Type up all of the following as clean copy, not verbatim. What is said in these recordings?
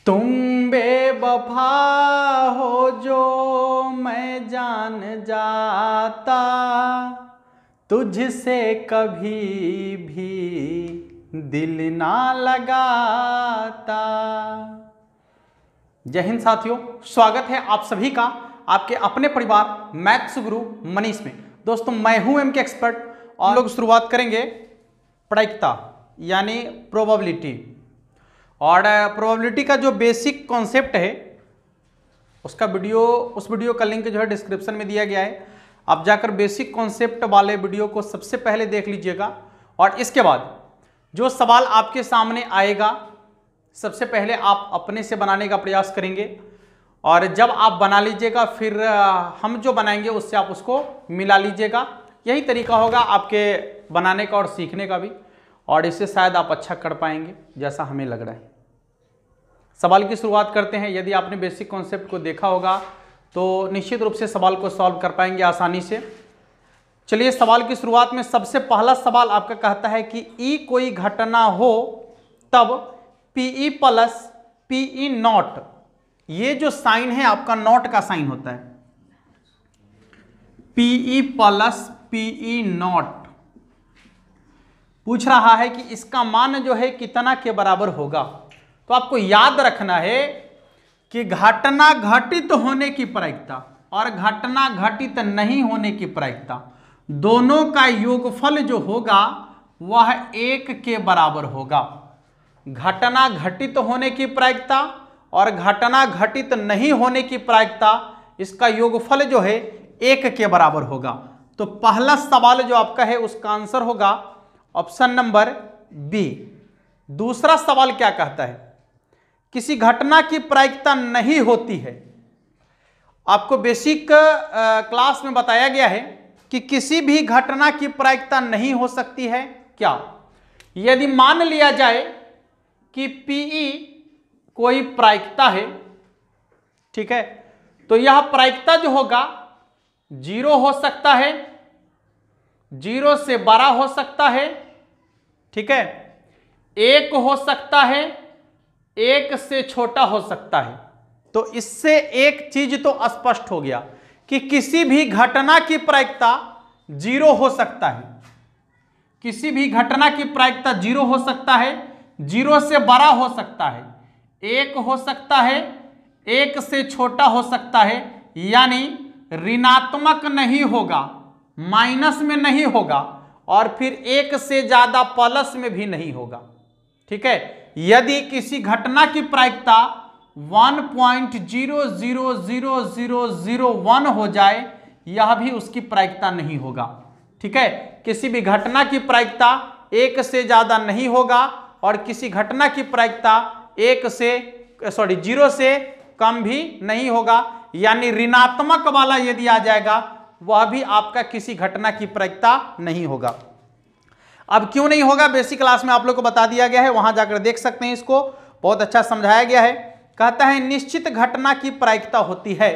तुम बेवफा हो जो मैं जान जाता, तुझसे कभी भी दिल ना लगाता। जय हिंद साथियों, स्वागत है आप सभी का आपके अपने परिवार मैथ्स गुरु मनीष में। दोस्तों मैं हूं एम के एक्सपर्ट और हम लोग शुरुआत करेंगे प्रायिकता यानी प्रोबेबिलिटी। और प्रोबेबिलिटी का जो बेसिक कॉन्सेप्ट है उस वीडियो का लिंक जो है डिस्क्रिप्शन में दिया गया है। आप जाकर बेसिक कॉन्सेप्ट वाले वीडियो को सबसे पहले देख लीजिएगा और इसके बाद जो सवाल आपके सामने आएगा सबसे पहले आप अपने से बनाने का प्रयास करेंगे और जब आप बना लीजिएगा फिर हम जो बनाएंगे उससे आप उसको मिला लीजिएगा। यही तरीका होगा आपके बनाने का और सीखने का भी, और इससे शायद आप अच्छा कर पाएंगे जैसा हमें लग रहा है। सवाल की शुरुआत करते हैं। यदि आपने बेसिक कॉन्सेप्ट को देखा होगा तो निश्चित रूप से सवाल को सॉल्व कर पाएंगे आसानी से। चलिए सवाल की शुरुआत में सबसे पहला सवाल आपका कहता है कि ई कोई घटना हो तब पीई प्लस पीई नॉट, ये जो साइन है आपका नॉट का साइन होता है, पीई प्लस पीई नॉट पूछ रहा है कि इसका मान जो है कितना के बराबर होगा। तो आपको याद रखना है कि घटना घटित होने की प्रायिकता और घटना घटित नहीं होने की प्रायिकता दोनों का योगफल जो होगा वह 1 के बराबर होगा। घटना घटित होने की प्रायिकता और घटना घटित नहीं होने की प्रायिकता, इसका योगफल जो है 1 के बराबर होगा। तो पहला सवाल जो आपका है उसका आंसर होगा ऑप्शन नंबर बी। दूसरा सवाल क्या कहता है, किसी घटना की प्रायिकता नहीं होती है। आपको बेसिक क्लास में बताया गया है कि किसी भी घटना की प्रायिकता नहीं हो सकती है। क्या यदि मान लिया जाए कि पीई कोई प्रायिकता है, ठीक है, तो यह प्रायिकता जो होगा 0 हो सकता है, 0 से बड़ा हो सकता है, ठीक है, 1 हो सकता है, 1 से छोटा हो सकता है। तो इससे एक चीज तो स्पष्ट हो गया कि किसी भी घटना की प्रायिकता 0 हो सकता है, किसी भी घटना की प्रायिकता 0 हो सकता है, 0 से बड़ा हो सकता है, 1 हो सकता है, 1 से छोटा हो सकता है, यानी ऋणात्मक नहीं होगा, माइनस में नहीं होगा और फिर 1 से ज्यादा प्लस में भी नहीं होगा, ठीक है। यदि किसी घटना की प्रायिकता 1.000001 हो जाए यह भी उसकी प्रायिकता नहीं होगा, ठीक है। किसी भी घटना की प्रायिकता 1 से ज्यादा नहीं होगा और किसी घटना की प्रायिकता 0 से कम भी नहीं होगा, यानी ऋणात्मक वाला यदि आ जाएगा वह भी आपका किसी घटना की प्रायिकता नहीं होगा। अब क्यों नहीं होगा बेसिक क्लास में आप लोग को बता दिया गया है, वहां जाकर देख सकते हैं, इसको बहुत अच्छा समझाया गया है। कहता है निश्चित घटना की प्रायिकता होती है।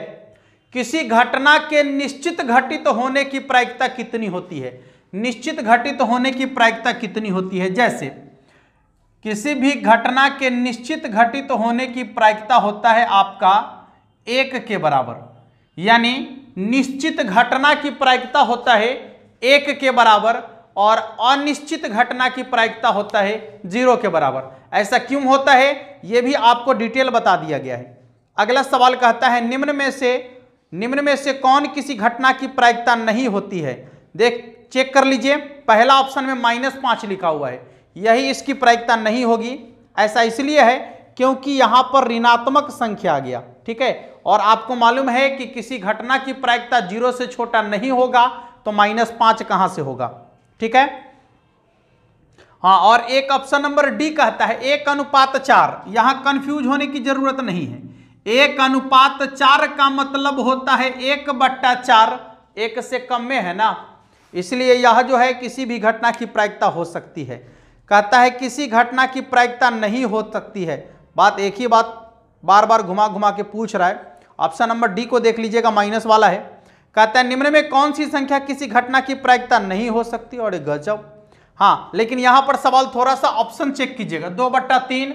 किसी घटना के निश्चित घटित होने की प्रायिकता कितनी होती है, निश्चित घटित होने की प्रायिकता कितनी होती है। जैसे किसी भी घटना के निश्चित घटित होने की प्रायिकता होता है आपका 1 के बराबर, यानी निश्चित घटना की प्रायिकता होता है 1 के बराबर और अनिश्चित घटना की प्रायिकता होता है 0 के बराबर। ऐसा क्यों होता है यह भी आपको डिटेल बता दिया गया है। अगला सवाल कहता है निम्न में से कौन किसी घटना की प्रायिकता नहीं होती है। चेक कर लीजिए, पहला ऑप्शन में -5 लिखा हुआ है, यही इसकी प्रायिकता नहीं होगी। ऐसा इसलिए है क्योंकि यहां पर ऋणात्मक संख्या आ गया, ठीक है, और आपको मालूम है कि किसी घटना की प्रायिकता 0 से छोटा नहीं होगा तो -5 कहां से होगा, ठीक है। हाँ, और एक ऑप्शन नंबर डी कहता है 1:4। यहां कंफ्यूज होने की जरूरत नहीं है। 1:4 का मतलब होता है 1/4, 1 से कम में है ना, इसलिए यह जो है किसी भी घटना की प्रायिकता हो सकती है। कहता है किसी घटना की प्रायिकता नहीं हो सकती है, बात एक ही बात बार बार घुमा घुमा के पूछ रहा है। ऑप्शन नंबर डी को देख लीजिएगा, माइनस वाला है। कहता है निम्न में कौन सी संख्या किसी घटना की प्रायिकता नहीं हो सकती, और गजब। हाँ, लेकिन यहां पर सवाल थोड़ा सा ऑप्शन चेक कीजिएगा, 2/3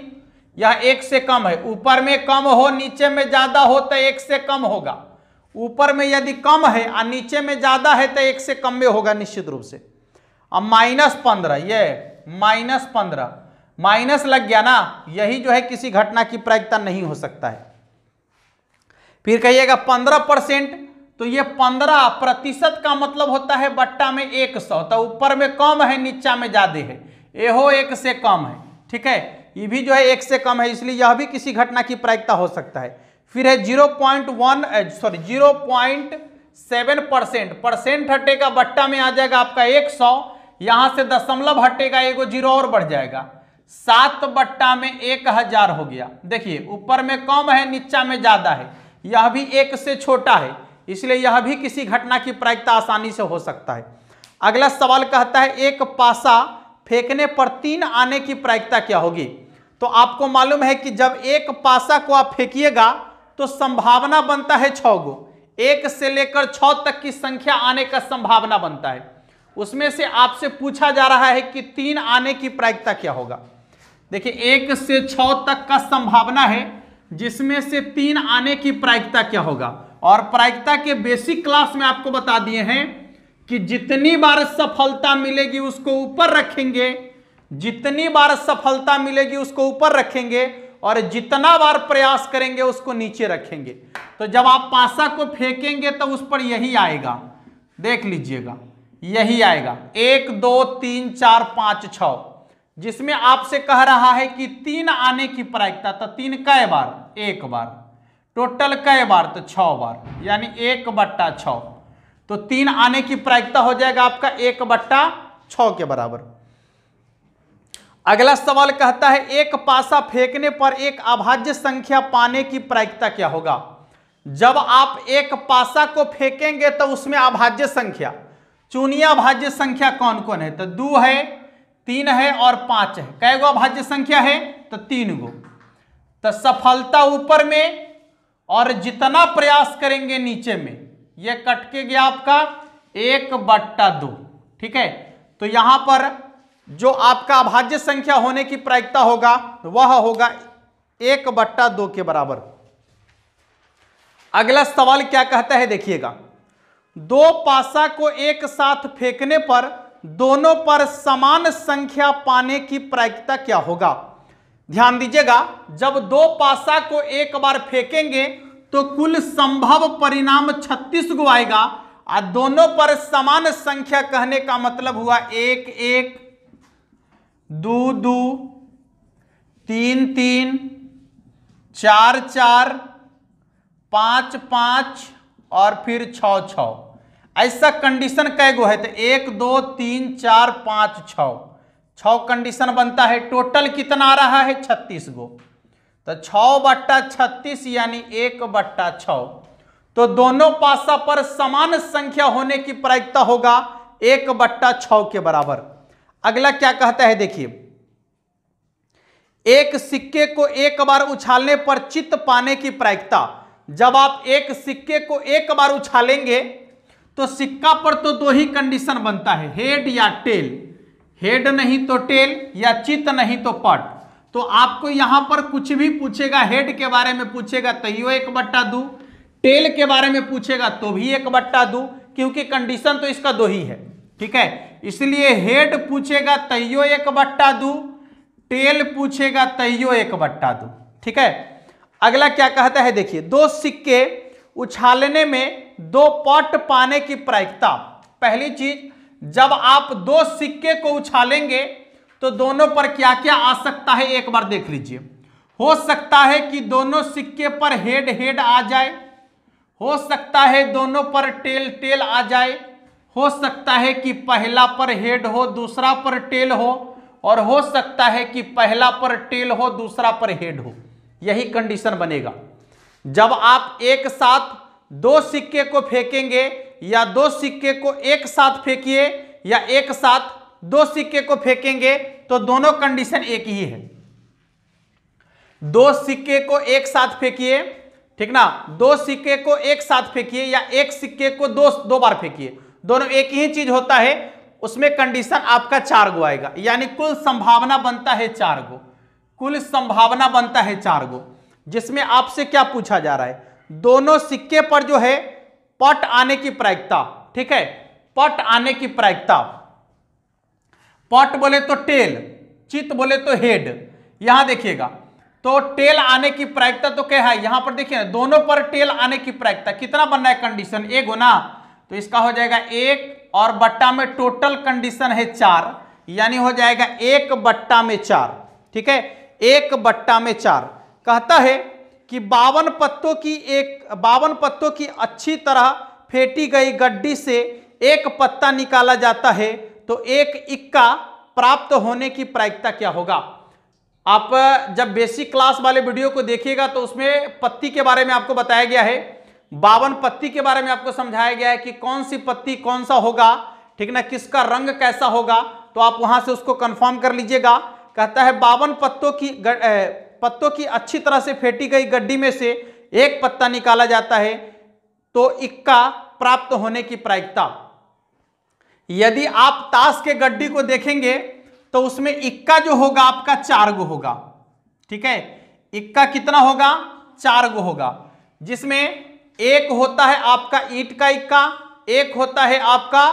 यह 1 से कम है, ऊपर में कम हो नीचे में ज्यादा हो तो 1 से कम होगा, ऊपर में यदि कम है और नीचे में ज्यादा है तो 1 से कम में होगा निश्चित रूप से। अब -15, ये -15 माइनस लग गया ना, यही जो है किसी घटना की प्रायिकता नहीं हो सकता है। फिर कहिएगा 15%, तो ये 15% का मतलब होता है बट्टा में 100, तो ऊपर में कम है नीचा में ज्यादा है, एहो 1 से कम है, ठीक है, ये भी जो है 1 से कम है, इसलिए यह भी किसी घटना की प्रायिकता हो सकता है। फिर है 0.7%, परसेंट हटेगा बट्टा में आ जाएगा आपका 100, यहां से दशमलव हटेगा, एगो 0 और बढ़ जाएगा, 7 बट्टा में 1000 हो गया। देखिए ऊपर में कम है नीचा में ज्यादा है, यह भी 1 से छोटा है, इसलिए यह भी किसी घटना की प्रायिकता आसानी से हो सकता है। अगला सवाल कहता है एक पासा फेंकने पर 3 आने की प्रायिकता क्या होगी। तो आपको मालूम है कि जब एक पासा को आप फेंकिएगा तो संभावना बनता है 6 गो, 1 से लेकर 6 तक की संख्या आने का संभावना बनता है। उसमें से आपसे पूछा जा रहा है कि 3 आने की प्रायिकता क्या होगा। देखिए 1 से 6 तक का संभावना है, जिसमें से 3 आने की प्रायिकता क्या होगा। और प्रायिकता के बेसिक क्लास में आपको बता दिए हैं कि जितनी बार सफलता मिलेगी उसको ऊपर रखेंगे, जितनी बार सफलता मिलेगी उसको ऊपर रखेंगे, और जितना बार प्रयास करेंगे उसको नीचे रखेंगे। तो जब आप पासा को फेंकेंगे तो उस पर यही आएगा, देख लीजिएगा यही आएगा 1 2 3 4 5 6, जिसमें आपसे कह रहा है कि 3 आने की प्रायिकता। तो 3 कै बार, 1 बार, टोटल कै बार, तो 6 बार, यानी 1/6। तो 3 आने की प्रायिकता हो जाएगा आपका 1/6 के बराबर। अगला सवाल कहता है एक पासा फेंकने पर एक अभाज्य संख्या पाने की प्रायिकता क्या होगा। जब आप एक पासा को फेंकेंगे तो उसमें अभाज्य संख्या, चुनिए अभाज्य संख्या कौन कौन है। तो 2 है, 3 है और 5 है। कै गो अभाज्य संख्या है, तो 3 गो। तो सफलता ऊपर में और जितना प्रयास करेंगे नीचे में, ये कट के गया आपका 1/2, ठीक है। तो यहां पर जो आपका अभाज्य संख्या होने की प्रायिकता होगा वह होगा 1/2 के बराबर। अगला सवाल क्या कहता है देखिएगा, 2 पासा को एक साथ फेंकने पर दोनों पर समान संख्या पाने की प्रायिकता क्या होगा। ध्यान दीजिएगा, जब 2 पासा को एक बार फेंकेंगे तो कुल संभव परिणाम 36 गो आएगा, और दोनों पर समान संख्या कहने का मतलब हुआ 1 1 2 2 3 3 4 4 5 5 और फिर 6 6। ऐसा कंडीशन कै गो है, तो 1 2 3 4 5 6 कंडीशन बनता है। टोटल कितना आ रहा है, 36 गो। तो 6/36 यानी 1/6। तो दोनों पासा पर समान संख्या होने की प्रायिकता होगा 1/6 के बराबर। अगला क्या कहता है देखिए, एक सिक्के को एक बार उछालने पर चित्त पाने की प्रायिकता। जब आप एक सिक्के को एक बार उछालेंगे तो सिक्का पर तो 2 ही कंडीशन बनता है, हेड या टेल, हेड नहीं तो टेल, या चित्त नहीं तो पट। तो आपको यहां पर कुछ भी पूछेगा, हेड के बारे में पूछेगा तो यो 1/2, टेल के बारे में पूछेगा तो भी 1/2, क्योंकि कंडीशन तो इसका 2 ही है, ठीक है। इसलिए हेड पूछेगा तैयो 1/2, टेल पूछेगा तैयो 1/2, ठीक है। अगला क्या कहता है देखिए, 2 सिक्के उछालने में 2 पट पाने की प्रायिकता। पहली चीज, जब आप 2 सिक्के को उछालेंगे तो दोनों पर क्या क्या आ सकता है एक बार देख लीजिए। हो सकता है कि दोनों सिक्के पर हेड हेड आ जाए, हो सकता है दोनों पर टेल टेल आ जाए, हो सकता है कि पहला पर हेड हो दूसरा पर टेल हो, और हो सकता है कि पहला पर टेल हो दूसरा पर हेड हो। यही कंडीशन बनेगा। जब आप एक साथ 2 सिक्के को फेंकेंगे, या 2 सिक्के को एक साथ फेंकिए या एक साथ 2 सिक्के को फेंकेंगे, तो दोनों कंडीशन एक ही है। 2 सिक्के को एक साथ फेंकिए, ठीक ना, 2 सिक्के को एक साथ फेंकिए या एक सिक्के को दो बार फेंकिए, दोनों एक ही चीज होता है। उसमें कंडीशन आपका 4 गो आएगा, यानी कुल संभावना बनता है 4 गो। कुल संभावना बनता है 4 गो, जिसमें आपसे क्या पूछा जा रहा है, दोनों सिक्के पर जो है पट आने की प्रायिकता, ठीक है, पट आने की प्रायिकता, पट बोले तो टेल, चित बोले तो हेड। यहां देखिएगा तो टेल आने की प्रायिकता तो क्या है, यहां पर देखिए दोनों पर टेल आने की प्रायिकता कितना बनना है, कंडीशन 1 होना, तो इसका हो जाएगा 1 और बट्टा में टोटल कंडीशन है 4, यानी हो जाएगा 1/4, ठीक है, 1/4। कहता है कि 52 पत्तों की अच्छी तरह फेंटी गई गड्डी से एक पत्ता निकाला जाता है तो एक इक्का प्राप्त होने की प्रायिकता क्या होगा। आप जब बेसिक क्लास वाले वीडियो को देखिएगा तो उसमें पत्ती के बारे में आपको बताया गया है, 52 पत्ती के बारे में आपको समझाया गया है कि कौन सी पत्ती कौन सा होगा, ठीक ना, किसका रंग कैसा होगा, तो आप वहां से उसको कंफर्म कर लीजिएगा। कहता है 52 पत्तों की अच्छी तरह से फेंटी गई गड्डी में से एक पत्ता निकाला जाता है तो इक्का प्राप्त होने की प्रायिकता। यदि आप ताश के गड्डी को देखेंगे तो उसमें इक्का जो होगा आपका 4 गो होगा, ठीक है, इक्का कितना होगा, 4 गो होगा, जिसमें एक होता है आपका ईंट का इक्का, एक होता है आपका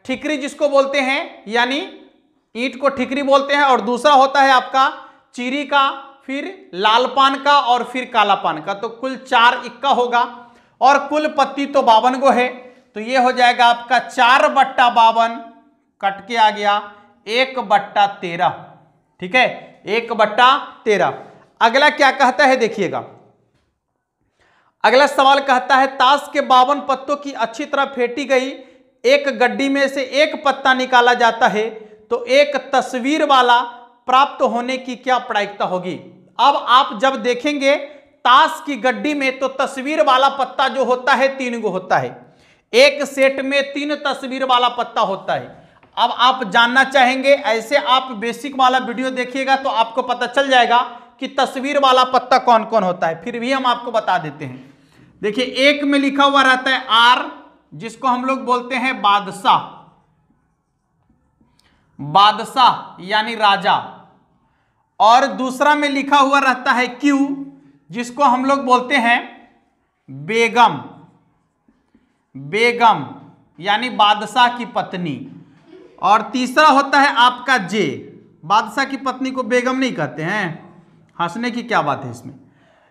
ठिकरी जिसको बोलते हैं, यानी ईंट को ठिकरी बोलते हैं, और दूसरा होता है आपका चीरी का, फिर लाल पान का और फिर काला पान का। तो कुल 4 इक्का होगा और कुल पत्ती तो 52 गो है, तो ये हो जाएगा आपका 4/52 कट के आ गया 1/13, ठीक है, 1/13। अगला क्या कहता है देखिएगा, अगला सवाल कहता है ताश के 52 पत्तों की अच्छी तरह फेंटी गई एक गड्डी में से एक पत्ता निकाला जाता है तो एक तस्वीर वाला प्राप्त होने की क्या प्रायिकता होगी। अब आप जब देखेंगे ताश की गड्डी में तो तस्वीर वाला पत्ता जो होता है 3 गो होता है, एक सेट में 3 तस्वीर वाला पत्ता होता है। अब आप जानना चाहेंगे, ऐसे आप बेसिक वाला वीडियो देखिएगा तो आपको पता चल जाएगा कि तस्वीर वाला पत्ता कौन कौन होता है, फिर भी हम आपको बता देते हैं। देखिए एक में लिखा हुआ रहता है आर, जिसको हम लोग बोलते हैं बादशाह, बादशाह यानी राजा, और दूसरा में लिखा हुआ रहता है क्यू, जिसको हम लोग बोलते हैं बेगम, बेगम यानी बादशाह की पत्नी, और तीसरा होता है आपका जे, बादशाह की पत्नी को बेगम नहीं कहते हैं, हंसने की क्या बात है इसमें।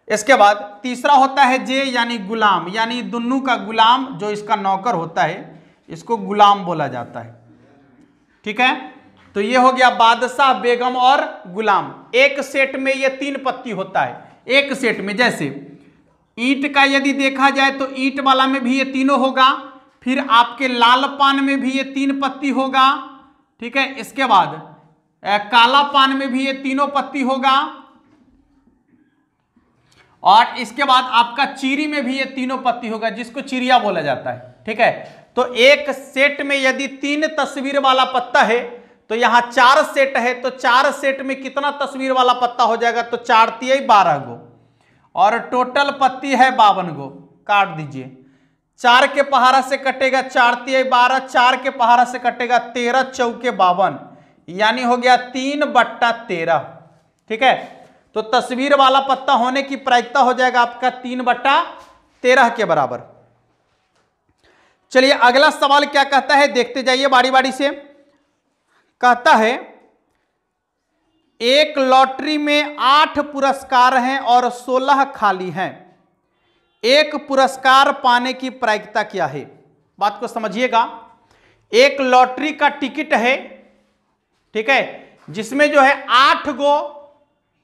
इसके बाद तीसरा होता है जे यानी गुलाम, यानी दुन्नू का गुलाम जो इसका नौकर होता है इसको गुलाम बोला जाता है, ठीक है। तो ये हो गया बादशाह, बेगम और गुलाम। एक सेट में ये 3 पत्ती होता है, एक सेट में। जैसे ईंट का यदि देखा जाए तो ईंट वाला में भी ये तीनों होगा, फिर आपके लाल पान में भी ये 3 पत्ती होगा, ठीक है। इसके बाद काला पान में भी ये तीनों पत्ती होगा, और इसके बाद आपका चीरी में भी ये तीनों पत्ती होगा, जिसको चिड़िया बोला जाता है, ठीक है। तो एक सेट में यदि 3 तस्वीर वाला पत्ता है तो यहां 4 सेट है, तो 4 सेट में कितना तस्वीर वाला पत्ता हो जाएगा, तो 4 तिया 12 गो, और टोटल पत्ती है 52 गो। काट दीजिए, 4 के पहाड़ा से कटेगा 4 तिया 12, 4 के पहाड़ा से कटेगा 13 चौके 52, यानी हो गया 3/13, ठीक है। तो तस्वीर वाला पत्ता होने की प्रायिकता हो जाएगा आपका 3/13 के बराबर। चलिए अगला सवाल क्या कहता है देखते जाइए बारी बारी से। कहता है एक लॉटरी में 8 पुरस्कार हैं और 16 खाली हैं, एक पुरस्कार पाने की प्रायिकता क्या है। बात को समझिएगा, एक लॉटरी का टिकट है, ठीक है, जिसमें जो है 8 गो,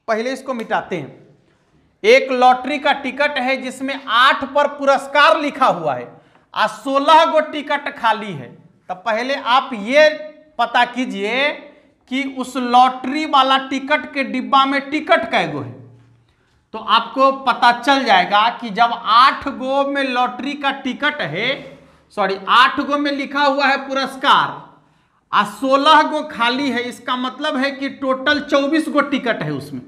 पहले इसको मिटाते हैं। एक लॉटरी का टिकट है जिसमें 8 पर पुरस्कार लिखा हुआ है और 16 गो टिकट खाली है। तब पहले आप ये पता कीजिए कि उस लॉटरी वाला टिकट के डिब्बा में टिकट कै गो है, तो आपको पता चल जाएगा कि जब 8 गो में लॉटरी का टिकट है, 8 गो में लिखा हुआ है पुरस्कार और 16 गो खाली है, इसका मतलब है कि टोटल 24 गो टिकट है उसमें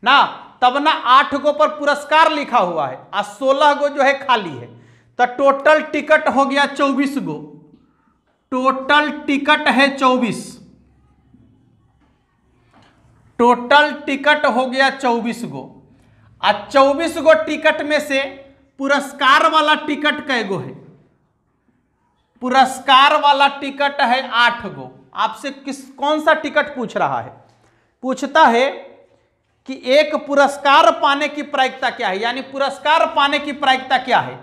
ना, तब ना 8 गो पर पुरस्कार लिखा हुआ है और 16 गो जो है खाली है, तो टोटल टिकट हो गया 24 गो, टोटल टिकट है 24, टोटल टिकट हो गया 24 गो। 24 गो टिकट में से पुरस्कार वाला टिकट कै गो है? पुरस्कार वाला टिकट है 8 गो। आपसे कौन सा टिकट पूछ रहा है? पूछता है कि एक पुरस्कार पाने की प्रायिकता क्या है, यानी पुरस्कार पाने की प्रायिकता क्या है।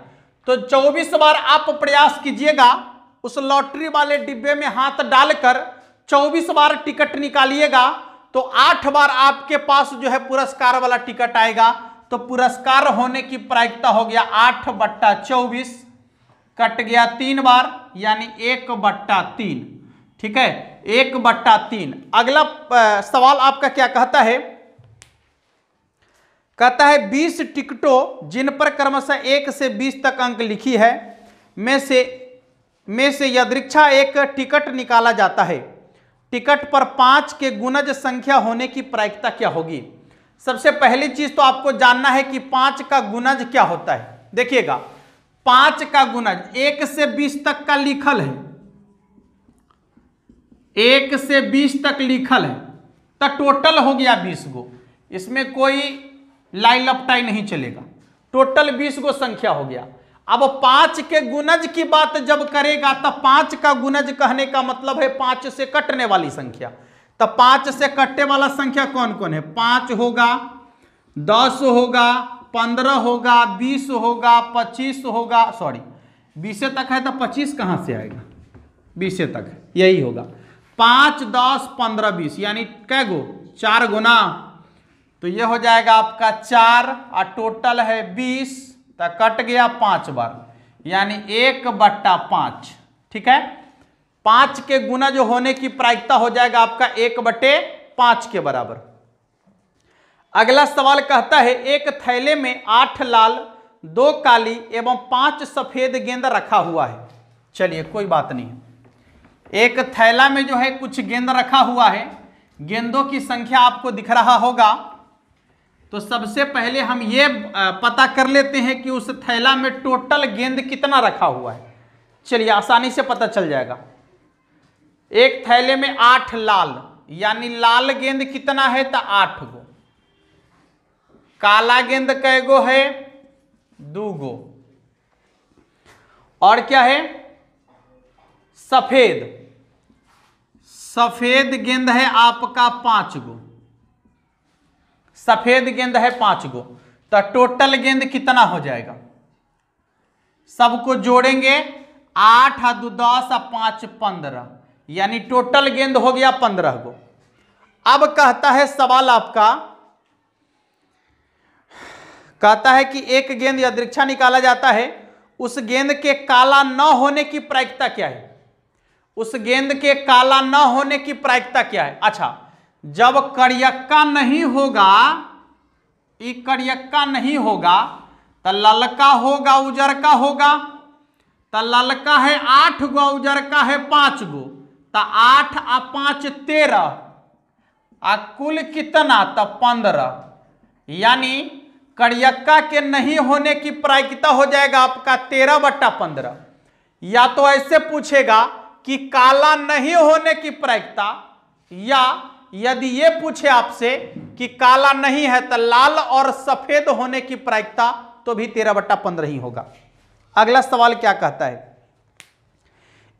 तो 24 बार आप प्रयास कीजिएगा, उस लॉटरी वाले डिब्बे में हाथ डालकर 24 बार टिकट निकालिएगा तो 8 बार आपके पास जो है पुरस्कार वाला टिकट आएगा। तो पुरस्कार होने की प्रायिकता हो गया 8/24, कट गया 3 बार, यानी 1/3। ठीक है, 1/3। अगला सवाल आपका क्या कहता है? कहता है 20 टिकटों जिन पर क्रमशः 1 से 20 तक अंक लिखी है में से यदृच्छा एक टिकट निकाला जाता है। टिकट पर 5 के गुणज संख्या होने की प्रायिकता क्या होगी? सबसे पहली चीज तो आपको जानना है कि 5 का गुणज क्या होता है। देखिएगा, 5 का गुणज 1 से 20 तक का लिखल है, 1 से 20 तक लिखल है, तो टोटल हो गया 20 गो। इसमें कोई लाई लपटाई नहीं चलेगा, टोटल 20 गो संख्या हो गया। अब 5 के गुणज की बात जब करेगा तो 5 का गुणज कहने का मतलब है 5 से कटने वाली संख्या। तो 5 से कटने वाला संख्या कौन कौन है? 5 होगा, 10 होगा, 15 होगा, 20 होगा, 25 होगा। सॉरी, 20 तक है तो 25 कहां से आएगा? 20 तक है, यही होगा। 5, 10, 15, 20, यानी कै गो? 4 गुना। तो ये हो जाएगा आपका 4 और टोटल है 20, तो कट गया 5 बार, यानी 1/5। ठीक है, 5 के गुना जो होने की प्रायिकता हो जाएगा आपका 1/5 के बराबर। अगला सवाल कहता है एक थैले में 8 लाल, 2 काली एवं 5 सफेद गेंद रखा हुआ है। चलिए कोई बात नहीं, एक थैला में जो है कुछ गेंद रखा हुआ है, गेंदों की संख्या आपको दिख रहा होगा। तो सबसे पहले हम ये पता कर लेते हैं कि उस थैला में टोटल गेंद कितना रखा हुआ है। चलिए आसानी से पता चल जाएगा। एक थैले में 8 लाल, यानी लाल गेंद कितना है? तो 8 गो। काला गेंद कै गो है? 2 गो। और क्या है? सफेद गेंद है आपका 5 गो। सफेद गेंद है 5 गो। तो टोटल गेंद कितना हो जाएगा? सबको जोड़ेंगे, 8 और 2 10 और 5 15, यानी टोटल गेंद हो गया 15 गो। अब कहता है सवाल आपका, कहता है कि एक गेंद यदृच्छा निकाला जाता है, उस गेंद के काला न होने की प्रायिकता क्या है? उस गेंद के काला न होने की प्रायिकता क्या है? अच्छा, जब करियक्का नहीं होगा, ये करियक्का नहीं होगा, तो ललका होगा, उजरका होगा। तो ललका है 8 गो, उजरका है 5 गो। तो 8 और 5 13, और कुल कितना? तो 15, यानी करियक्का के नहीं होने की प्रायिकता हो जाएगा आपका 13/15। या तो ऐसे पूछेगा कि काला नहीं होने की प्रायिकता, या यदि ये पूछे आपसे कि काला नहीं है तो लाल और सफेद होने की प्रायिकता, तो भी 13/15 ही होगा। अगला सवाल क्या कहता है?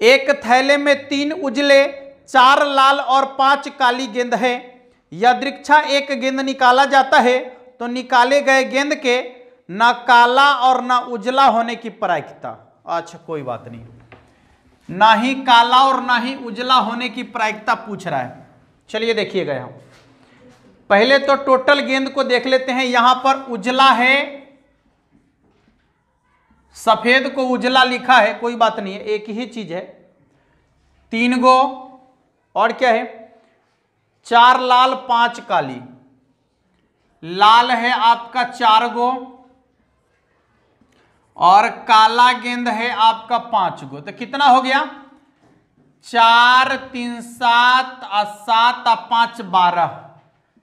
एक थैले में 3 उजले, 4 लाल और 5 काली गेंद है। यदृच्छा एक गेंद निकाला जाता है, तो निकाले गए गेंद के न काला और न उजला होने की प्रायिकता। अच्छा कोई बात नहीं, ना ही काला और ना ही उजला होने की प्रायिकता पूछ रहा है। चलिए देखिएगा, यहां पहले तो टोटल गेंद को देख लेते हैं। यहां पर उजला है, सफेद को उजला लिखा है, कोई बात नहीं है, एक ही चीज है। 3 गो, और क्या है? 4 लाल 5 काली। लाल है आपका 4 गो, और काला गेंद है आपका 5 गो। तो कितना हो गया? 4 3 7 और 7 और 5 12,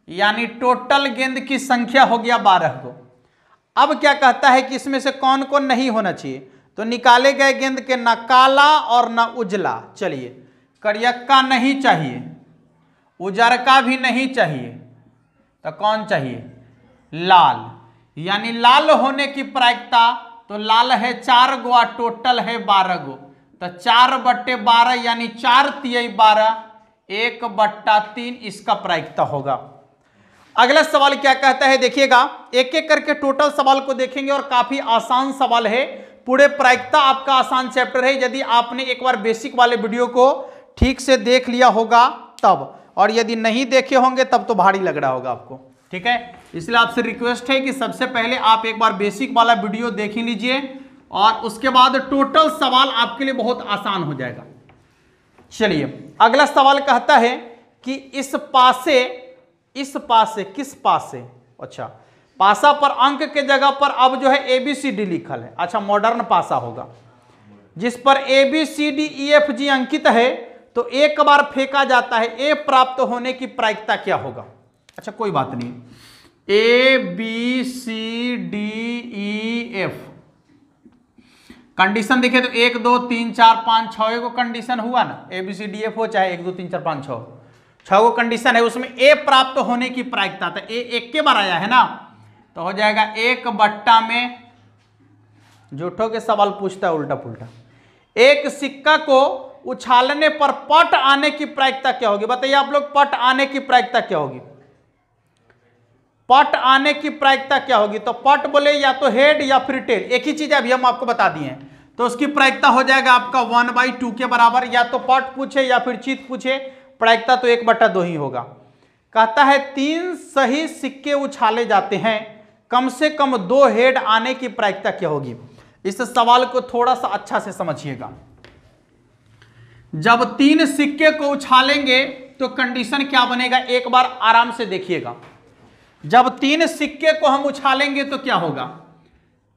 यानी टोटल गेंद की संख्या हो गया 12 गो। अब क्या कहता है कि इसमें से कौन कौन नहीं होना चाहिए? तो निकाले गए गेंद के न काला और न उजला। चलिए, करियक्का नहीं चाहिए, उजरका भी नहीं चाहिए, तो कौन चाहिए? लाल। यानी लाल होने की प्रायिकता, तो लाल है 4 गो, टोटल है 12 गो, तो 4/12 यानी 4 तिहाई 12, 1/3 इसका प्रायिकता होगा। अगला सवाल क्या कहता है देखिएगा, एक एक करके टोटल सवाल को देखेंगे और काफी आसान सवाल है। पूरे प्रायिकता आपका आसान चैप्टर है, यदि आपने एक बार बेसिक वाले वीडियो को ठीक से देख लिया होगा तब, और यदि नहीं देखे होंगे तब तो भारी लग रहा होगा आपको। ठीक है, इसलिए आपसे रिक्वेस्ट है कि सबसे पहले आप एक बार बेसिक वाला वीडियो देख लीजिए और उसके बाद टोटल सवाल आपके लिए बहुत आसान हो जाएगा। चलिए अगला सवाल कहता है कि इस पासे किस पासे, अच्छा पासा पर अंक के जगह पर अब जो है ABCD लिखल है। अच्छा मॉडर्न पासा होगा जिस पर ABCDEFG अंकित है, तो एक बार फेंका जाता है, ए प्राप्त होने की प्रायिकता क्या होगा? अच्छा कोई बात नहीं, ABCDEF कंडीशन देखे तो 1 2 3 4 5 6 को कंडीशन हुआ ना, ABCDEF हो चाहे 1 2 3 4 5 6 को कंडीशन है, उसमें ए प्राप्त होने की प्रायिकता, तो ए एक के बार आया है ना, तो हो जाएगा 1 में, झूठों के सवाल पूछता है उल्टा पुल्टा। एक सिक्का को उछालने पर पट आने की प्रायिकता क्या होगी? बताइए आप लोग, पट आने की प्रायिकता क्या होगी? पट आने की प्रायिकता क्या होगी? तो पट बोले या तो हेड या फिर टेल, एक ही चीज अभी हम आपको बता दिए हैं, तो उसकी प्रायिकता हो जाएगा आपका 1/2 के बराबर। या तो पट पूछे या फिर चित पूछे, प्रायिकता तो 1/2 ही होगा। कहता है 3 सही सिक्के उछाले जाते हैं, कम से कम 2 हेड आने की प्रायिकता क्या होगी? इस सवाल को थोड़ा सा अच्छा से समझिएगा। जब 3 सिक्के को उछालेंगे तो कंडीशन क्या बनेगा, एक बार आराम से देखिएगा। जब 3 सिक्के को हम उछालेंगे तो क्या होगा?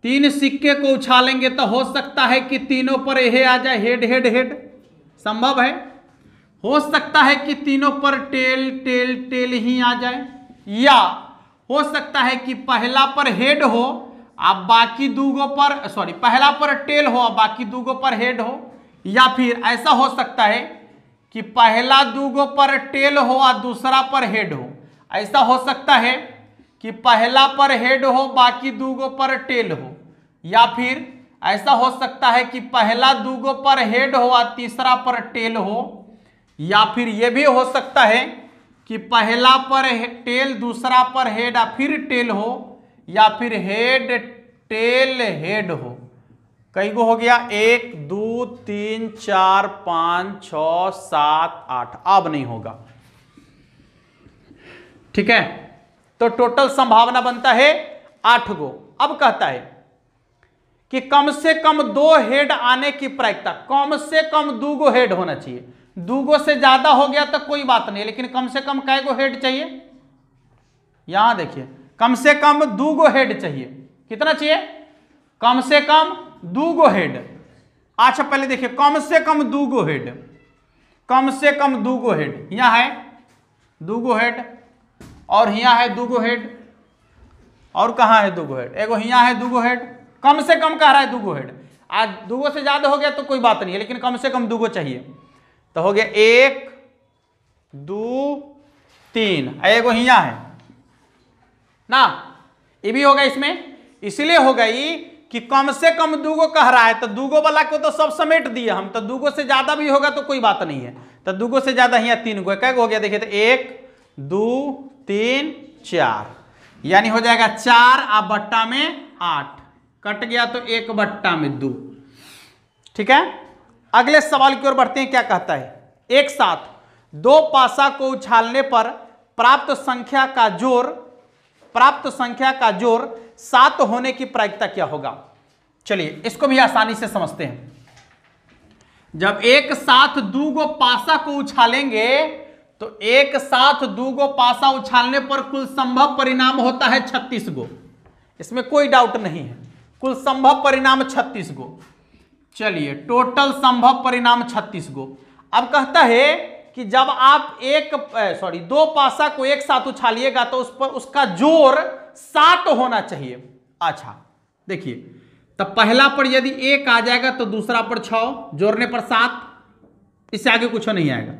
3 सिक्के को उछालेंगे तो हो सकता है कि तीनों पर यह आ जाए, हेड हेड हेड, संभव है। हो सकता है कि तीनों पर टेल टेल टेल ही आ जाए, या हो सकता है कि पहला पर हेड हो अब बाकी दूगों पर, सॉरी पहला पर टेल हो और बाकी दूगों पर हेड हो, या फिर ऐसा हो सकता है कि पहला दूगों पर टेल हो और दूसरा पर हेड हो। ऐसा हो सकता है कि पहला पर हेड हो बाकी दूगों पर टेल हो, या फिर ऐसा हो सकता है कि पहला दूगों पर हेड हो और तीसरा पर टेल हो, या फिर यह भी हो सकता है कि पहला पर टेल दूसरा पर हेड और फिर टेल हो, या फिर हेड टेल हेड हो। कई गो हो गया? 1 2 3 4 5 6 7 8, अब नहीं होगा। ठीक है, तो टोटल संभावना बनता है 8 गो। अब कहता है कि कम से कम 2 हेड आने की प्रायिकता, कम से कम 2 गो हेड होना चाहिए। 2 गो से ज्यादा हो गया तो कोई बात नहीं, लेकिन कम से कम कै गो हेड चाहिए? यहां देखिए, कम से कम 2 गो हेड चाहिए। कितना चाहिए? कम से कम 2 गो हेड। अच्छा पहले देखिए, कम से कम 2 गो हेड, कम से कम 2 गो हेड। यहां है 2 गो हेड, और यहाँ है 2 गो हेड, और कहाँ है 2 गो हेड? एगो यहाँ है 2 गो हेड। कम से कम कह रहा है 2 गो हेड। आज 2 गो से ज्यादा हो गया तो कोई बात नहीं है, लेकिन कम से कम 2 गो चाहिए। तो हो गया 1 2 3, एगो यहाँ है ना, ये भी होगा इसमें। इसलिए हो गई कि कम से कम 2 गो कह रहा है, तो 2 गो वाला को तो सब समेट दिए हम, तो 2 गो से ज्यादा भी होगा तो कोई बात नहीं है। तो 2 गो से ज्यादा यहाँ 3 गो, कै गो हो गया देखिए, तो 1 2 3 4, यानी हो जाएगा 4 आ बट्टा में 8, कट गया तो 1/2। ठीक है, अगले सवाल की ओर बढ़ते हैं। क्या कहता है? एक साथ 2 पासा को उछालने पर प्राप्त संख्या का जोड़ 7 होने की प्रायिकता क्या होगा? चलिए इसको भी आसानी से समझते हैं। जब एक साथ 2 गो पासा को उछालेंगे तो एक साथ 2 गो पासा उछालने पर कुल संभव परिणाम होता है 36 गो, इसमें कोई डाउट नहीं है। कुल संभव परिणाम 36 गो। चलिए टोटल संभव परिणाम 36 गो। अब कहता है कि जब आप 2 पासा को एक साथ उछालिएगा तो उस पर उसका जोड़ 7 होना चाहिए। अच्छा देखिए, तब पहला पर यदि 1 आ जाएगा तो दूसरा पर 6, जोड़ने पर 7, इससे आगे कुछ नहीं आएगा।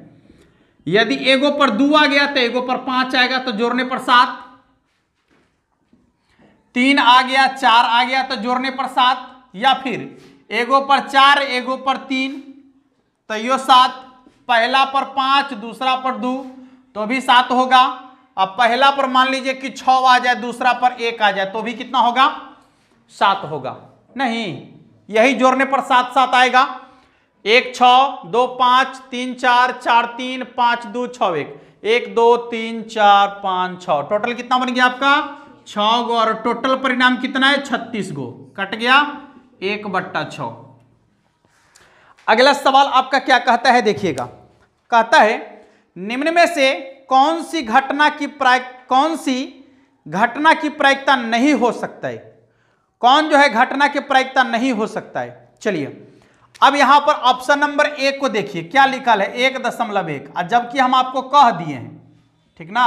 यदि एगो पर 2 आ गया तो एगो पर 5 आएगा तो जोड़ने पर 7, 3 आ गया, 4 आ गया तो जोड़ने पर 7, या फिर एगो पर 4 एगो पर 3 तो यो 7, पहला पर 5 दूसरा पर 2 तो भी 7 होगा। अब पहला पर मान लीजिए कि 6 आ जाए, दूसरा पर 1 आ जाए तो भी कितना होगा? 7 होगा। नहीं, यही जोड़ने पर 7 7 आएगा। 1 6 2 5 3 4 4 3 5 2 6 1 1 2 3 4 5 6 टोटल कितना बन गया आपका? 6 गो। और टोटल परिणाम कितना है? 36 गो। कट गया 1/6। अगला सवाल आपका क्या कहता है, देखिएगा। कहता है निम्न में से कौन सी घटना की प्रायिकता नहीं हो सकता है? कौन जो है घटना की प्रायिकता नहीं हो सकता है? चलिए अब यहां पर ऑप्शन नंबर 1 को देखिए, क्या लिखा है? 1.1, जबकि हम आपको कह दिए हैं, ठीक ना,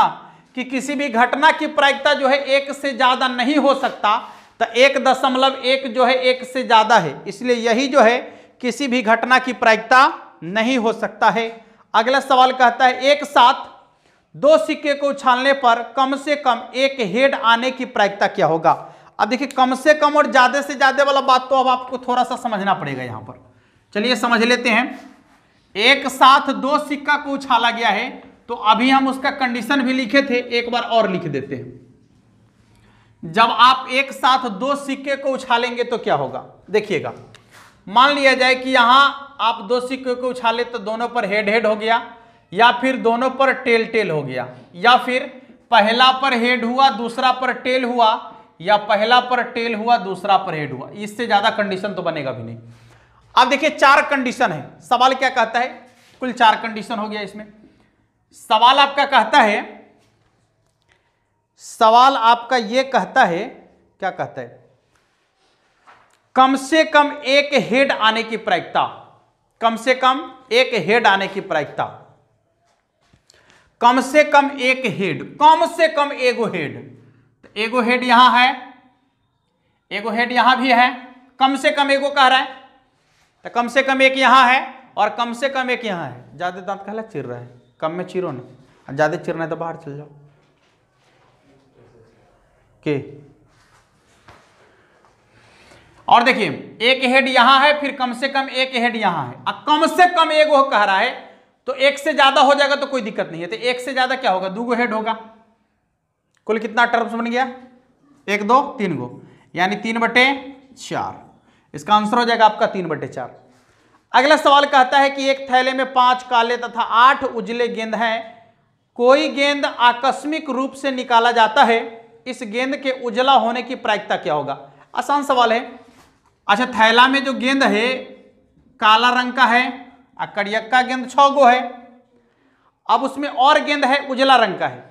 कि किसी भी घटना की प्रायिकता जो है 1 से ज्यादा नहीं हो सकता, तो 1.1 जो है 1 से ज्यादा है, इसलिए यही जो है किसी भी घटना की प्रायिकता नहीं हो सकता है। अगला सवाल कहता है एक साथ 2 सिक्के को उछालने पर कम से कम एक हेड आने की प्रायिकता क्या होगा? अब देखिए, कम से कम और ज्यादा से ज्यादा वाला बात तो अब आपको थोड़ा सा समझना पड़ेगा यहां पर। चलिए समझ लेते हैं। एक साथ 2 सिक्का को उछाला गया है, तो अभी हम उसका कंडीशन भी लिखे थे, एक बार और लिख देते हैं। जब आप एक साथ 2 सिक्के को उछालेंगे तो क्या होगा? देखिएगा, मान लिया जाए कि यहां आप 2 सिक्के को उछाले तो दोनों पर हेड हेड हो गया, या फिर दोनों पर टेल टेल हो गया, या फिर पहला पर हेड हुआ दूसरा पर टेल हुआ, या पहला पर टेल हुआ दूसरा पर हेड हुआ। इससे ज्यादा कंडीशन तो बनेगा भी नहीं। अब देखिए 4 कंडीशन है। सवाल क्या कहता है? कुल 4 कंडीशन हो गया इसमें। सवाल आपका कहता है, सवाल आपका ये कहता है, क्या कहता है? कम से कम एक हेड आने की प्रायिकता, कम से कम एक हेड आने की प्रायिकता, कम से कम एक हेड, कम से कम एगो हेड। तो एगो हेड यहां है, एगो हेड यहां भी है, कम से कम एगो कह रहा है, तो कम से कम एक यहां है और कम से कम एक यहां है। ज्यादा दांत कहला चिर रहा है, कम में चिरो ना, ज्यादा चिरना है तो बाहर चल जाओ के। और देखिए एक हेड यहां है, फिर कम से कम एक हेड यहां है, अब कम से कम एगो कह रहा है, तो 1 से ज्यादा हो जाएगा तो कोई दिक्कत नहीं है। तो 1 से ज्यादा क्या होगा? 2 गो हेड होगा। कुल कितना टर्म्स बन गया? 1 2 3 गो, यानी 3/4। इसका आंसर हो जाएगा आपका 3/4। अगला सवाल कहता है कि एक थैले में 5 काले तथा 8 उजले गेंद हैं। कोई गेंद आकस्मिक रूप से निकाला जाता है, इस गेंद के उजला होने की प्रायिकता क्या होगा? आसान सवाल है। अच्छा, थैला में जो गेंद है काला रंग का है, कड़ियक्का गेंद 6 गो है, अब उसमें और गेंद है उजला रंग का है,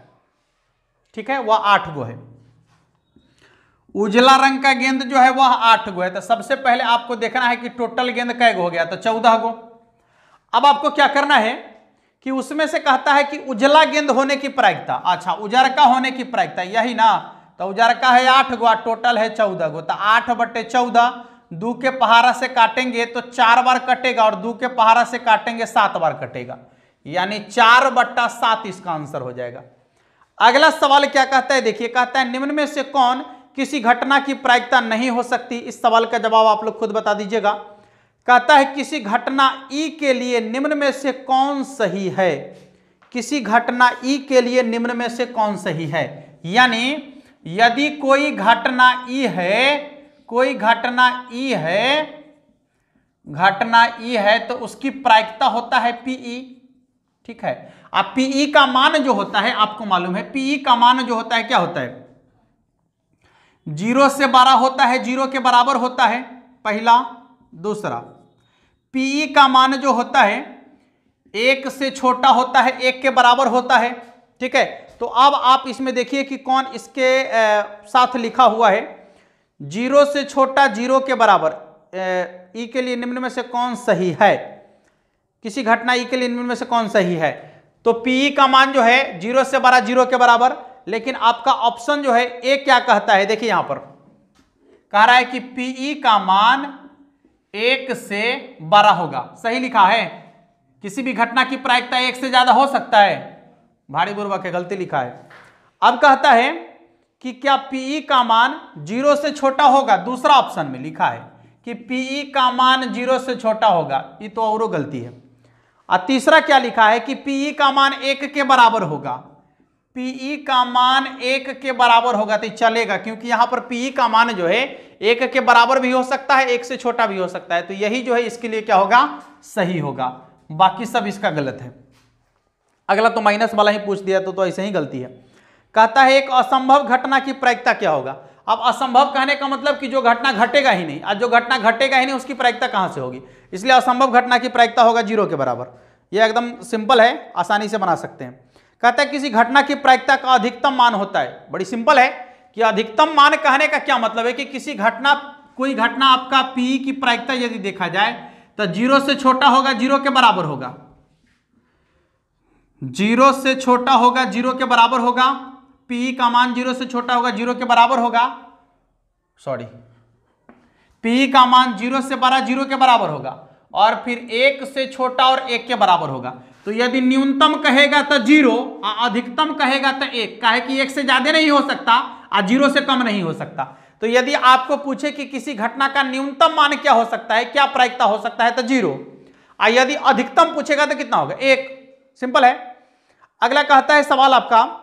ठीक है, वह 8 गो है। उजला रंग का गेंद जो है वह 8 गो है। तो सबसे पहले आपको देखना है कि टोटल गेंद कै गो हो गया, तो 14 गो। अब आपको क्या करना है कि उसमें से कहता है कि उजला गेंद होने की प्रायिकता, अच्छा उजरका होने की प्रायिकता यही ना, तो उजरका है 8 गो, टोटल है 14 गो, तो 8/14, 2 के पहाड़ा से काटेंगे तो 4 बार कटेगा, और 2 के पहाड़ा से काटेंगे 7 बार कटेगा, यानी 4/7 इसका आंसर हो जाएगा। अगला सवाल क्या कहता है? देखिए, कहता है निम्न में से कौन किसी घटना की प्रायिकता नहीं हो सकती? इस सवाल का जवाब आप लोग खुद बता दीजिएगा। कहता है किसी घटना ई के लिए निम्न में से कौन सही है? किसी घटना ई के लिए निम्न में से कौन सही है? यानी यदि कोई घटना ई है, कोई घटना ई है, घटना ई है तो उसकी प्रायिकता होता है पीई, ठीक है। अब पीई का मान जो होता है आपको मालूम है, पीई का मान जो होता है क्या होता है? 0 से 12 होता है, 0 के बराबर होता है, पहला। दूसरा, पीई का मान जो होता है 1 से छोटा होता है, 1 के बराबर होता है, ठीक है। तो अब आप इसमें देखिए कि कौन इसके साथ लिखा हुआ है, 0 से छोटा 0 के बराबर। ई के लिए निम्न में से कौन सही है? किसी घटना ई के लिए निम्न में से कौन सही है? तो पीई का मान जो है 0 से 12 0 के बराबर, लेकिन आपका ऑप्शन जो है ए क्या कहता है? देखिए यहां पर कह रहा है कि पीई का मान 1 से 12 होगा, सही लिखा है। किसी भी घटना की प्रायिकता 1 से ज्यादा हो सकता है, भारी बुर्बक है, गलती लिखा है। अब कहता है कि क्या पीई का मान 0 से छोटा होगा। दूसरा ऑप्शन में लिखा है कि पीई का मान 0 से छोटा होगा, ये तो और गलती है। और तीसरा क्या लिखा है कि पीई का मान 1 के बराबर होगा। पीई का मान 1 के बराबर होगा तो चलेगा, क्योंकि यहां पर पीई का मान जो है 1 के बराबर भी हो सकता है, 1 से छोटा भी हो सकता है। तो यही जो है इसके लिए क्या होगा, सही होगा। बाकी सब इसका गलत है। अगला तो माइनस वाला ही पूछ दिया तो ऐसे ही गलती है। कहता है एक असंभव घटना की प्रायिकता क्या होगा। अब असंभव कहने का मतलब कि जो घटना घटेगा ही नहीं, और जो घटना घटेगा ही नहीं उसकी प्रायिकता कहां से होगी, इसलिए असंभव घटना की प्रायिकता होगा 0 के बराबर। यह एकदम सिंपल है, आसानी से बना सकते हैं। कहता है किसी घटना की प्रायिकता का अधिकतम मान होता है। बड़ी सिंपल है कि अधिकतम मान कहने का क्या मतलब है कि किसी घटना, कोई घटना आपका पी की प्रायिकता यदि देखा जाए तो 0 से छोटा होगा, 0 के बराबर होगा, 0 से छोटा होगा, 0 के बराबर होगा। पी का मान 0 से छोटा होगा, 0 के बराबर होगा। सॉरी, पी का मान 0 से बड़ा, 0 के बराबर होगा। और फिर 1 से छोटा और 1 के बराबर होगा। तो यदि न्यूनतम कहेगा तो 0 और अधिकतम कहेगा तो 1, काहे कि 1 से ज्यादा नहीं हो सकता और 0 से कम नहीं हो सकता। तो यदि आपको पूछे कि किसी घटना का न्यूनतम मान क्या हो सकता है, क्या प्रायिकता हो सकता है, तो 0। और यदि अधिकतम पूछेगा तो कितना होगा, 1। सिंपल है। अगला कहता है सवाल आपका,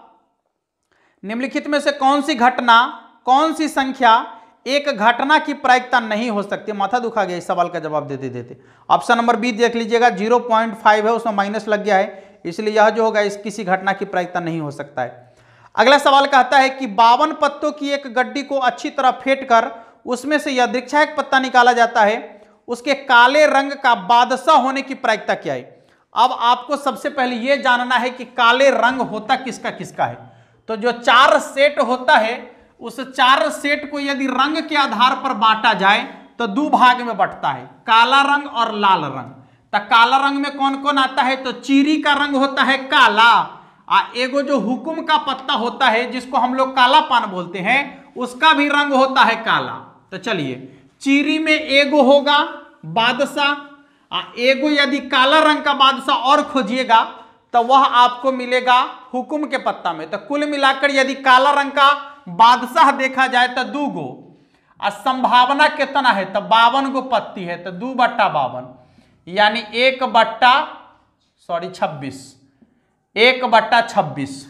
निम्नलिखित में से कौन सी घटना, कौन सी संख्या एक घटना की प्रायिकता नहीं हो सकती। माथा दुखा गया इस सवाल का जवाब देते देते। ऑप्शन नंबर बी देख लीजिएगा, 0.5 है, उसमें माइनस लग गया है, इसलिए यह जो होगा इस किसी घटना की प्रायिकता नहीं हो सकता है। अगला सवाल कहता है कि 52 पत्तों की एक गड्डी को अच्छी तरह फेंट कर उसमें से यदृच्छा एक पत्ता निकाला जाता है, उसके काले रंग का बादशाह होने की प्रायिकता क्या है। अब आपको सबसे पहले यह जानना है कि काले रंग होता किसका किसका है। तो जो 4 सेट होता है, उस 4 सेट को यदि रंग के आधार पर बांटा जाए तो 2 भाग में बंटता है, काला रंग और लाल रंग। तो काला रंग में कौन कौन आता है, तो चीरी का रंग होता है काला, और एगो जो हुकुम का पत्ता होता है जिसको हम लोग काला पान बोलते हैं, उसका भी रंग होता है काला। तो चलिए, चीरी में एगो होगा बादशाह, एगो यदि काला रंग का बादशाह और खोजिएगा तो वह आपको मिलेगा हुकुम के पत्ता में। तो कुल मिलाकर यदि काला रंग का बादशाह देखा जाए तो 2 गो, और संभावना कितना है, तो 52 गो पत्ती है, तो 2/52 यानी 1/26।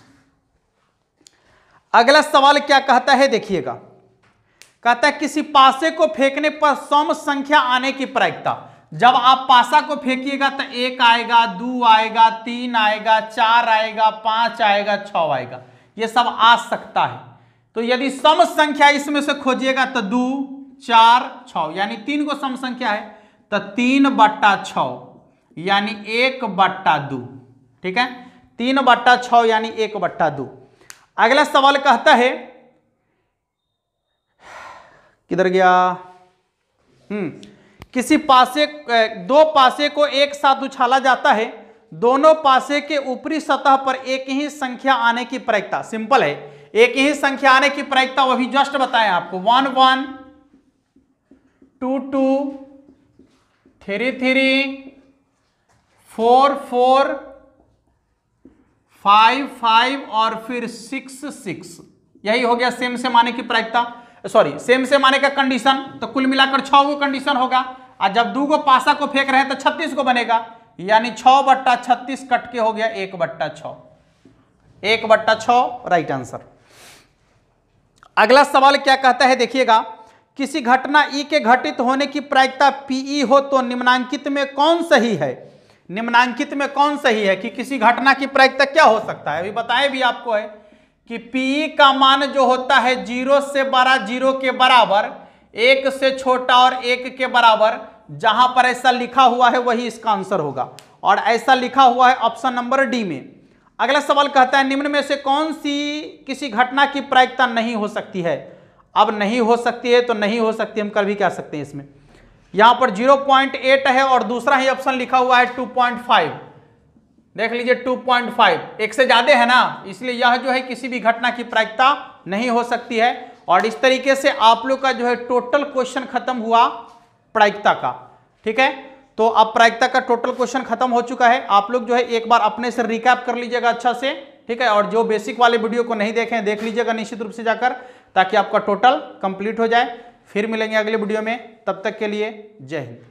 अगला सवाल क्या कहता है देखिएगा, कहता है किसी पासे को फेंकने पर सम संख्या आने की प्रायिकता। जब आप पासा को फेंकिएगा तो 1 आएगा, 2 आएगा, 3 आएगा, 4 आएगा, 5 आएगा, 6 आएगा, ये सब आ सकता है। तो यदि सम संख्या इसमें से खोजिएगा तो 2, 4, 6 यानी 3 को सम संख्या है, तो 3/6 यानी 1/2। ठीक है, 3/6 यानी 1/2। अगला सवाल कहता है, किधर गया, किसी पासे, 2 पासे को एक साथ उछाला जाता है, दोनों पासे के ऊपरी सतह पर एक ही संख्या आने की प्रायिकता। सिंपल है, एक ही संख्या आने की प्रायिकता वो भी जस्ट बताएं आपको, 1 1, 2 2, 3 3, 4 4, 5 5 और फिर 6 6। यही हो गया सेम सेम आने की प्रायिकता, सॉरी सेम सेम आने का कंडीशन। तो कुल मिलाकर 6 गो कंडीशन होगा, और जब 2 गो पासा को फेंक रहे हैं तो 36 को बनेगा, यानी 6/36 कट के हो गया 1/6। 1/6 राइट आंसर। अगला सवाल क्या कहता है देखिएगा, किसी घटना ई के घटित होने की प्रायिकता पीई हो तो निम्नांकित में कौन सही है। निम्नांकित में कौन सही है कि किसी घटना की प्रायिकता क्या हो सकता है, अभी बताए भी आपको है कि पी का मान जो होता है 0 से बड़ा, 0 के बराबर, 1 से छोटा और 1 के बराबर। जहां पर ऐसा लिखा हुआ है वही इसका आंसर होगा, और ऐसा लिखा हुआ है ऑप्शन नंबर डी में। अगला सवाल कहता है निम्न में से कौन सी किसी घटना की प्रायिकता नहीं हो सकती है। अब नहीं हो सकती है तो नहीं हो सकती, हम कर भी क्या सकते हैं इसमें। यहां पर 0.8 है और दूसरा ही ऑप्शन लिखा हुआ है 2.5। देख लीजिए 2.5 एक से ज्यादा है ना, इसलिए यह जो है किसी भी घटना की प्रायिकता नहीं हो सकती है। और इस तरीके से आप लोग का जो है टोटल क्वेश्चन खत्म हुआ प्रायिकता का। ठीक है, तो अब प्रायिकता का टोटल क्वेश्चन खत्म हो चुका है। आप लोग जो है एक बार अपने से रिकैप कर लीजिएगा अच्छा से ठीक है। और जो बेसिक वाले वीडियो को नहीं देखें देख लीजिएगा निश्चित रूप से जाकर, ताकि आपका टोटल कंप्लीट हो जाए। फिर मिलेंगे अगले वीडियो में, तब तक के लिए जय हिंद।